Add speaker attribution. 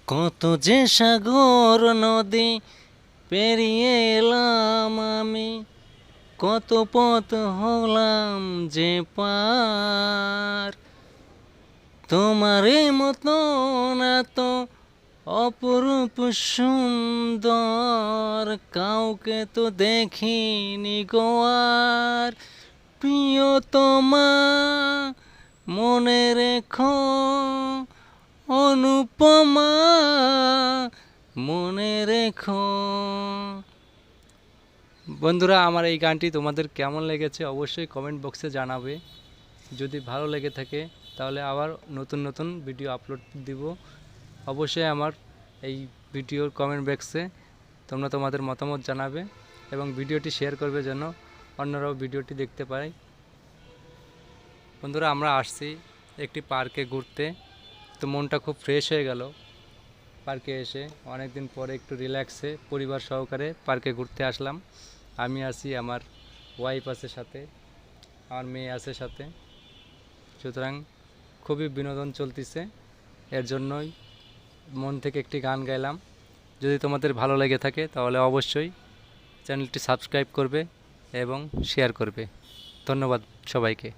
Speaker 1: কত যে সাগর নদী পেরিয়ে এলাম আমি, কত পথ হলাম যে পার। তোমারে মতন এত অপরূপ সুন্দর কাউকে তো দেখিনি গো আর। প্রিয়তমা মনে রেখো, অনুপমা মনে রেখো। বন্ধুরা, আমার এই গানটি তোমাদের কেমন লেগেছে অবশ্যই কমেন্ট বক্সে জানাবে। যদি ভালো লেগে থাকে তাহলে আবার নতুন নতুন ভিডিও আপলোড দিব। অবশ্যই আমার এই ভিডিওর কমেন্ট বক্সে তোমরা তোমাদের মতামত জানাবে এবং ভিডিওটি শেয়ার করবে যেন অন্যরাও ভিডিওটি দেখতে পায়। বন্ধুরা, আমরা আসছি একটি পার্কে ঘুরতে, তো মনটা খুব ফ্রেশ হয়ে গেল পার্কে এসে। অনেক দিন পরে একটু রিল্যাক্সে পরিবার সহকারে পার্কে ঘুরতে আসলাম। আমি আছি, আমার ওয়াইফ আছে সাথে, আমার মেয়ে আছে সাথে, সুতরাং খুবই বিনোদন চলতেছে। এর জন্যই মন থেকে একটি গান গাইলাম। যদি তোমাদের ভালো লেগে থাকে তাহলে অবশ্যই চ্যানেলটি সাবস্ক্রাইব করবে এবং শেয়ার করবে। ধন্যবাদ সবাইকে।